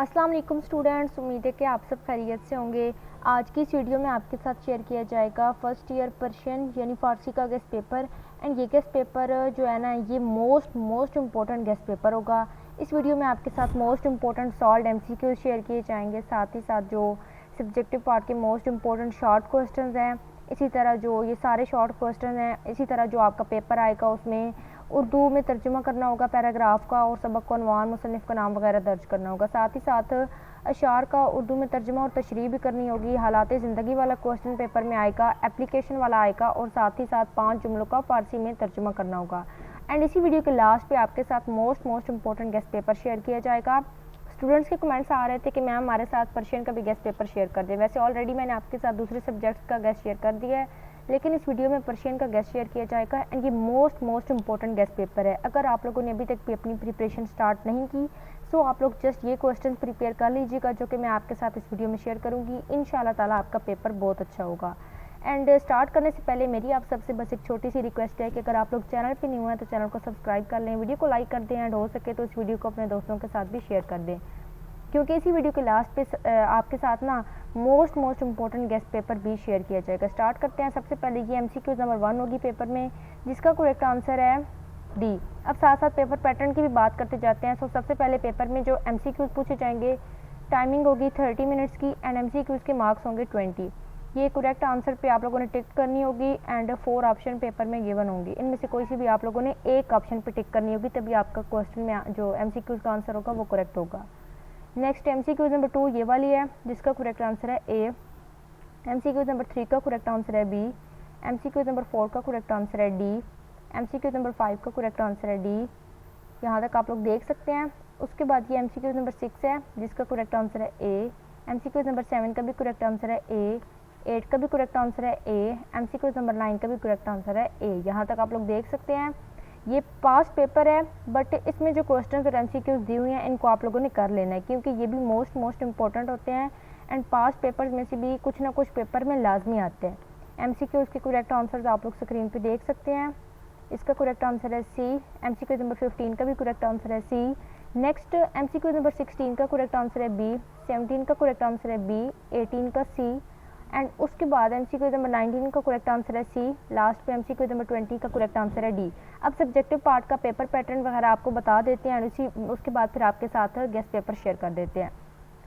अस्सलाम वालेकुम स्टूडेंट्स, उम्मीद है कि आप सब खैरियत से होंगे। आज की इस वीडियो में आपके साथ शेयर किया जाएगा फर्स्ट ईयर पर्शियन यानी फ़ारसी का गेस्ट पेपर। एंड ये गेस्ट पेपर जो है ना, ये मोस्ट इम्पोर्टेंट गेस्ट पेपर होगा। इस वीडियो में आपके साथ most important solve MCQ share किए जाएंगे, साथ ही साथ जो सब्जेक्टिव पार्ट के मोस्ट इम्पोर्टेंट शॉर्ट क्वेश्चन हैं, इसी तरह जो ये सारे शॉर्ट क्वेश्चन हैं, इसी तरह जो आपका पेपर आएगा उसमें उर्दू में तर्जुमा करना होगा पैराग्राफ का, और सबक को अनवान मुसन्निफ़ का नाम वगैरह दर्ज करना होगा। साथ ही साथ अशार का उर्दू में तर्जुमा और तशरीह भी करनी होगी। हालात ज़िंदगी वाला क्वेश्चन पेपर में आएगा, एप्लीकेशन वाला आएगा, और साथ ही साथ 5 जुमलों का फ़ारसी में तर्जुमा करना होगा। एंड इसी वीडियो के लास्ट पे आपके साथ most important guest paper share किया जाएगा। स्टूडेंट्स के कमेंट्स आ रहे थे कि मैम हमारे साथ पर्शियन का भी गेस्ट पेपर शेयर कर दे। वैसे ऑलरेडी मैंने आपके साथ दूसरे सब्जेक्ट्स का गेस्ट शेयर कर दिया है, लेकिन इस वीडियो में पर्शियन का गेस्ट शेयर किया जाएगा। एंड ये मोस्ट इम्पोर्टेंट गेस्ट पेपर है। अगर आप लोगों ने अभी तक भी अपनी प्रिपरेशन स्टार्ट नहीं की, सो आप लोग जस्ट ये क्वेश्चन प्रिपेयर कर लीजिएगा, जो कि मैं आपके साथ इस वीडियो में शेयर करूँगी। इंशाल्लाह ताला आपका पेपर बहुत अच्छा होगा। एंड स्टार्ट करने से पहले मेरी आप सबसे बस एक छोटी सी रिक्वेस्ट है कि अगर आप लोग चैनल पे न्यू हैं तो चैनल को सब्सक्राइब कर लें, वीडियो को लाइक कर दें, एंड हो सके तो इस वीडियो को अपने दोस्तों के साथ भी शेयर कर दें, क्योंकि इसी वीडियो के लास्ट पे आपके साथ ना मोस्ट इम्पोर्टेंट गेस्ट पेपर भी शेयर किया जाएगा। स्टार्ट करते हैं। सबसे पहले ये MCQ नंबर 1 होगी पेपर में, जिसका करेक्ट आंसर है डी। अब साथ साथ पेपर पैटर्न की भी बात करते जाते हैं। सो सबसे पहले पेपर में जो MCQ पूछे जाएंगे, टाइमिंग होगी 30 मिनट्स की, एंड MCQ के मार्क्स होंगे 20। ये करेक्ट आंसर पे आप लोगों ने टिक करनी होगी, एंड 4 ऑप्शन पेपर में गिवन होंगी। इनमें से कोई सी भी आप लोगों ने एक ऑप्शन पे टिक करनी होगी, तभी आपका क्वेश्चन में जो MCQ का आंसर होगा वो करेक्ट होगा। नेक्स्ट MCQ नंबर 2 ये वाली है, जिसका करेक्ट आंसर है ए। MCQ नंबर 3 का करेक्ट आंसर है बी। MCQ नंबर 4 का करेक्ट आंसर है डी। MCQ नंबर 5 का करेक्ट आंसर है डी। यहाँ तक आप लोग देख सकते हैं। उसके बाद ये MCQ नंबर 6 है, जिसका करेक्ट आंसर है ए। MCQ नंबर 7 का भी करेक्ट आंसर है ए। 8 का भी करेक्ट आंसर है ए। MCQ नंबर 9 का भी करेक्ट आंसर है ए। यहाँ तक आप लोग देख सकते हैं। ये पास पेपर है, बट इसमें जो क्वेश्चंस और MCQs दी हुई हैं इनको आप लोगों ने कर लेना है, क्योंकि ये भी मोस्ट इम्पोर्टेंट होते हैं। एंड पास पेपर्स में से भी कुछ ना कुछ पेपर में लाजमी आते हैं। MCQs के करेक्ट आंसर्स आप लोग स्क्रीन पे देख सकते हैं। इसका करेक्ट आंसर है सी। MCQ नंबर 15 का भी करेक्ट आंसर है सी। नेक्स्ट MCQ नंबर 16 का करेक्ट आंसर है बी। 17 का करेक्ट आंसर है बी। 18 का सी। एंड उसके बाद MCQ नंबर 19 का करेक्ट आंसर है सी। लास्ट पे MCQ नंबर 20 का करेक्ट आंसर है डी। अब सब्जेक्टिव पार्ट का पेपर पैटर्न वगैरह आपको बता देते हैं, और उसके बाद फिर आपके साथ गेस्ट पेपर शेयर कर देते हैं।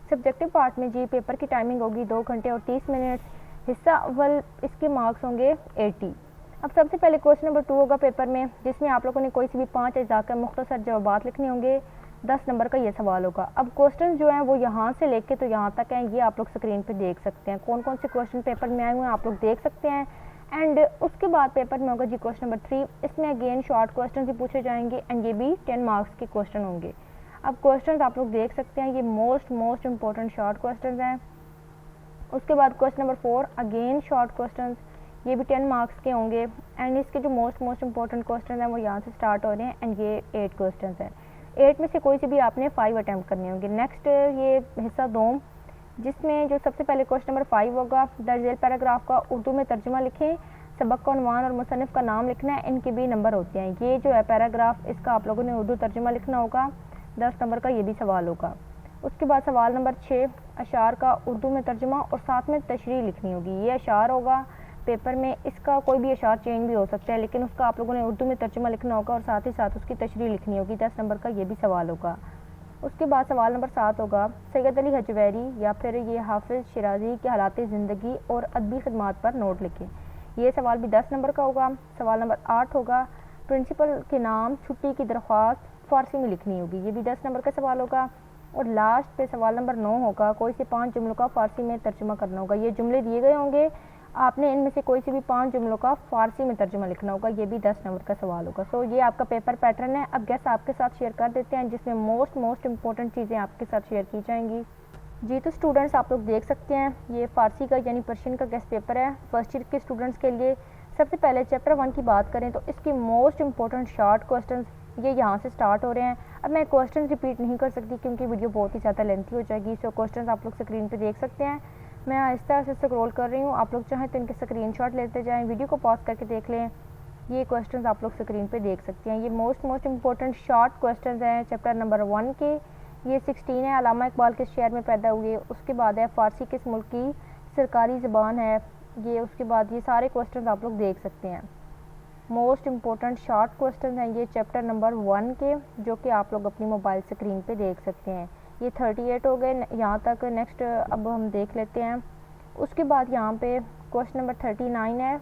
सब्जेक्टिव पार्ट में जी पेपर की टाइमिंग होगी 2 घंटे और 30 मिनट। हिस्सा अव्वल, इसके मार्क्स होंगे 80। अब सबसे पहले क्वेश्चन नंबर 2 होगा पेपर में, जिसमें आप लोगों ने कोई सी भी 5 अज्जा का मुख्तसर जवाबात लिखने होंगे। 10 नंबर का ये सवाल होगा। अब क्वेश्चन जो हैं वो यहाँ से लेके तो यहाँ तक हैं, ये आप लोग स्क्रीन पे देख सकते हैं। कौन कौन से क्वेश्चन पेपर में आए हुए हैं आप लोग देख सकते हैं। एंड उसके बाद पेपर में होगा जी क्वेश्चन नंबर 3। इसमें अगेन शॉर्ट क्वेश्चन ही पूछे जाएंगे, एंड ये भी 10 मार्क्स के क्वेश्चन होंगे। अब क्वेश्चन आप लोग देख सकते हैं, ये मोस्ट इम्पोर्टेंट शॉर्ट क्वेश्चन हैं। उसके बाद question number 4 again short question, ये भी 10 मार्क्स के होंगे। एंड इसके जो मोस्ट इम्पोर्टेंट क्वेश्चन हैं वो यहाँ से स्टार्ट हो रहे हैं, एंड ये 8 क्वेश्चन हैं। 8 में से कोई से भी आपने 5 अटैम्प्ट करने होंगे। नेक्स्ट ये हिस्सा 2, जिसमें जो सबसे पहले क्वेश्चन नंबर 5 होगा, दर्ज पैराग्राफ का उर्दू में तर्जुमा लिखें, सबक का उन्वान और मुसन्निफ़ का नाम लिखना है, इनके भी नंबर होते हैं। ये जो है पैराग्राफ, इसका आप लोगों ने उर्दू तर्जुमा लिखना होगा, 10 नंबर का ये भी सवाल होगा। उसके बाद सवाल नंबर 6, अशार का उर्दू में तर्जुमा और साथ में तशरीह लिखनी होगी। ये अशार होगा पेपर में, इसका कोई भी अशार चेंज भी हो सकता है, लेकिन उसका आप लोगों ने उर्दू में तर्जुमा लिखना होगा, और साथ ही साथ उसकी तशरीह लिखनी होगी। 10 नंबर का ये भी सवाल होगा। उसके बाद सवाल नंबर 7 होगा, सैयद अली हजवेरी या फिर ये हाफिज़ शिराजी के हालात ज़िंदगी और अदबी खिदमात पर नोट लिखें। ये सवाल भी 10 नंबर का होगा। सवाल नंबर 8 होगा, प्रिंसिपल के नाम छुट्टी की दरख्वास्त फ़ारसी में लिखनी होगी। ये भी 10 नंबर का सवाल होगा। और लास्ट पे सवाल नंबर 9 होगा, कोई से 5 जुमलों का फ़ारसी में तर्जुमा करना होगा। ये जुमले दिए गए होंगे, आपने इनमें से कोई से भी 5 जुमलों का फ़ारसी में तर्जुमा लिखना होगा। ये भी 10 नंबर का सवाल होगा। सो ये आपका पेपर पैटर्न है। अब गेस्ट आपके साथ शेयर कर देते हैं, जिसमें मोस्ट इम्पोर्टेंट चीज़ें आपके साथ शेयर की जाएंगी। जी तो स्टूडेंट्स आप लोग देख सकते हैं, ये फ़ारसी का यानी पर्शियन का गेस्ट पेपर है फर्स्ट ईयर के स्टूडेंट्स के लिए। सबसे पहले चैप्टर 1 की बात करें तो इसके मोस्ट इम्पोर्टेंट शॉर्ट क्वेश्चन ये यहाँ से स्टार्ट हो रहे हैं। अब मैं क्वेश्चन रिपीट नहीं कर सकती, क्योंकि वीडियो बहुत ही ज़्यादा लेंथी हो जाएगी। सो क्वेश्चन आप लोग स्क्रीन पर देख सकते हैं। मैं आहिस्ता से स्क्रॉल कर रही हूँ, आप लोग चाहें तो इनके स्क्रीनशॉट लेते जाएं, वीडियो को पॉज करके देख लें। ये क्वेश्चंस आप लोग स्क्रीन पे देख सकते हैं। ये मोस्ट इम्पोर्टेंट शॉर्ट क्वेश्चंस हैं चैप्टर नंबर 1 के। ये 16 है, अल्लामा इकबाल किस शहर में पैदा हुए। उसके बाद है फ़ारसी किस मुल्क की सरकारी ज़बान है। ये उसके बाद ये सारे क्वेश्चन आप लोग देख सकते हैं। मोस्ट इम्पोर्टेंट शॉर्ट क्वेश्चन हैं ये चैप्टर नंबर 1 के, जो कि आप लोग अपनी मोबाइल स्क्रीन पे देख सकते हैं। ये 38 हो गए यहाँ तक। नेक्स्ट अब हम देख लेते हैं। उसके बाद यहाँ पे क्वेश्चन नंबर 39 है।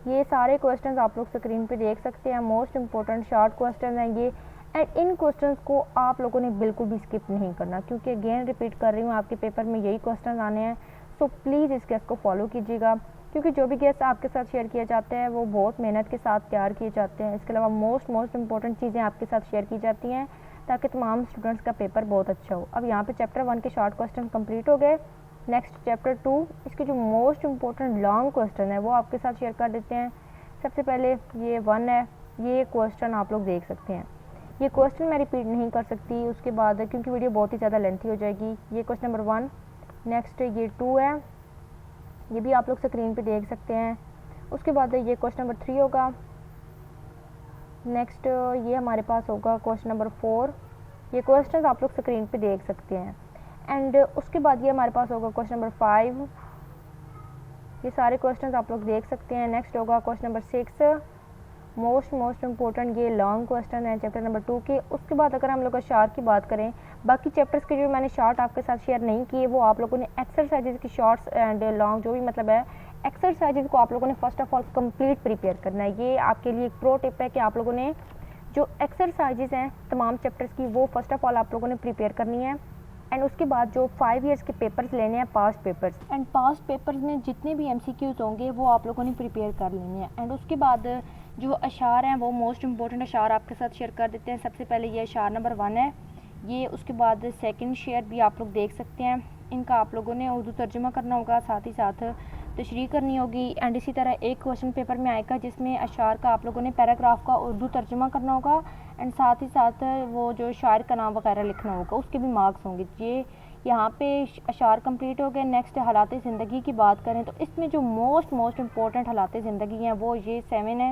ये सारे क्वेश्चंस आप लोग स्क्रीन पे देख सकते हैं। मोस्ट इम्पोर्टेंट शॉर्ट क्वेश्चन हैं ये, एंड इन क्वेश्चंस को आप लोगों ने बिल्कुल भी स्किप नहीं करना, क्योंकि अगेन रिपीट कर रही हूँ, आपके पेपर में यही क्वेश्चन आने हैं। सो प्लीज़ इस गेस को फॉलो कीजिएगा, क्योंकि जो भी गेस आपके साथ शेयर किए जाते हैं वो बहुत मेहनत के साथ तैयार किए जाते हैं। इसके अलावा मोस्ट इम्पोर्टेंट चीज़ें आपके साथ शेयर की जाती हैं ताकि तमाम स्टूडेंट्स का पेपर बहुत अच्छा हो। अब यहाँ पे चैप्टर 1 के शॉर्ट क्वेश्चन कंप्लीट हो गए। नेक्स्ट चैप्टर 2, इसके जो मोस्ट इम्पोर्टेंट लॉन्ग क्वेश्चन है वो आपके साथ शेयर कर देते हैं। सबसे पहले ये 1 है, ये क्वेश्चन आप लोग देख सकते हैं। ये क्वेश्चन मैं रिपीट नहीं कर सकती उसके बाद, क्योंकि वीडियो बहुत ही ज़्यादा लेंथी हो जाएगी। ये क्वेश्चन नंबर 1। नेक्स्ट ये 2 है, ये भी आप लोग स्क्रीन पे देख सकते हैं। उसके बाद ये क्वेश्चन नंबर 3 होगा। नेक्स्ट ये हमारे पास होगा क्वेश्चन नंबर 4। ये क्वेश्चन आप लोग स्क्रीन पे देख सकते हैं। एंड उसके बाद ये हमारे पास होगा क्वेश्चन नंबर 5। ये सारे क्वेश्चंस आप लोग देख सकते हैं। नेक्स्ट होगा क्वेश्चन नंबर 6, मोस्ट इम्पोर्टेंट, ये लॉन्ग क्वेश्चन है चैप्टर नंबर 2 के। उसके बाद अगर हम लोग शार्ट की बात करें, बाकी चैप्टर्स के जो मैंने शॉर्ट आपके साथ शेयर नहीं किए वो आप लोगों ने एक्सरसाइजेज की शॉर्ट्स एंड लॉन्ग जो भी मतलब है एक्सरसाइजेज को आप लोगों ने first of all complete prepare करना है। ये आपके लिए एक प्रो टिप है कि आप लोगों ने जो एक्सरसाइजेज हैं तमाम चैप्टर्स की वो फर्स्ट ऑफ ऑल आप लोगों ने प्रिपेयर करनी है। एंड उसके बाद जो 5 ईयर्स के पेपर्स लेने हैं, past papers, and past papers में जितने भी MCQs होंगे वो आप लोगों ने प्रिपेयर कर लेने हैं। एंड उसके बाद जो अशार हैं वो मोस्ट इम्पोर्टेंट अशार आपके साथ शेयर कर देते हैं। सबसे पहले ये अशार नंबर 1 है ये। उसके बाद सेकंड शेयर भी आप लोग देख सकते हैं। इनका आप लोगों ने उर्दू तर्जुमा करना होगा, साथ ही साथ तशरीह करनी होगी। एंड इसी तरह एक क्वेश्चन पेपर में आएगा जिसमें अशार का आप लोगों ने पैराग्राफ का उर्दू तर्जुमा करना होगा, एंड साथ ही साथ वो जो शायर का नाम वगैरह लिखना होगा, उसके भी मार्क्स होंगे। ये यहाँ पे अशार कंप्लीट हो गए। नेक्स्ट हालात ज़िंदगी की बात करें तो इसमें जो मोस्ट इम्पोर्टेंट हालात ज़िंदगी हैं वो ये 7 है,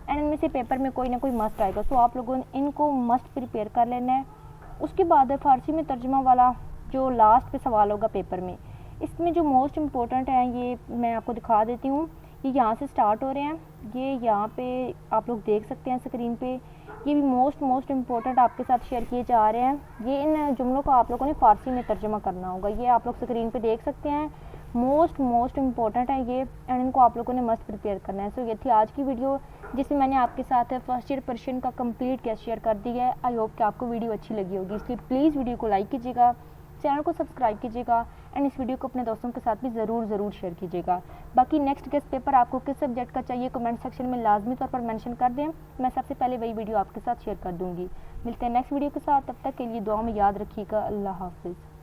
एंड इनमें से पेपर में कोई ना कोई मस्ट आएगा, तो आप लोगों ने इनको मस्ट प्रिपेयर कर लेना है। उसके बाद फ़ारसी में तर्जुमा वाला जो लास्ट पे सवाल होगा पेपर में, इसमें जो मोस्ट इम्पोर्टेंट है ये मैं आपको दिखा देती हूँ। ये यहाँ से स्टार्ट हो रहे हैं, ये यहाँ पे आप लोग देख सकते हैं स्क्रीन पे। ये भी मोस्ट इम्पोर्टेंट आपके साथ शेयर किए जा रहे हैं। ये इन जुमलों को आप लोगों ने फ़ारसी में तर्जुमा करना होगा, ये आप लोग स्क्रीन पे देख सकते हैं। मोस्ट इम्पोर्टेंट है ये, एंड इनको आप लोगों ने मस्ट प्रिपेयर करना है। सो ये थी आज की वीडियो जिसमें मैंने आपके साथ फर्स्ट ईयर पर्शियन का कंप्लीट टेस्ट शेयर कर दिया है। आई होप कि आपको वीडियो अच्छी लगी होगी, इसलिए प्लीज़ वीडियो को लाइक कीजिएगा, चैनल को सब्सक्राइब कीजिएगा, एंड इस वीडियो को अपने दोस्तों के साथ भी ज़रूर शेयर कीजिएगा। बाकी नेक्स्ट गेस्ट पेपर आपको किस सब्जेक्ट का चाहिए कमेंट सेक्शन में लाजमी तौर पर मेंशन कर दें, मैं सबसे पहले वही वीडियो आपके साथ शेयर कर दूँगी। मिलते हैं नेक्स्ट वीडियो के साथ, तब तक के लिए दुआ में याद रखिएगा। अल्लाह हाफिज़।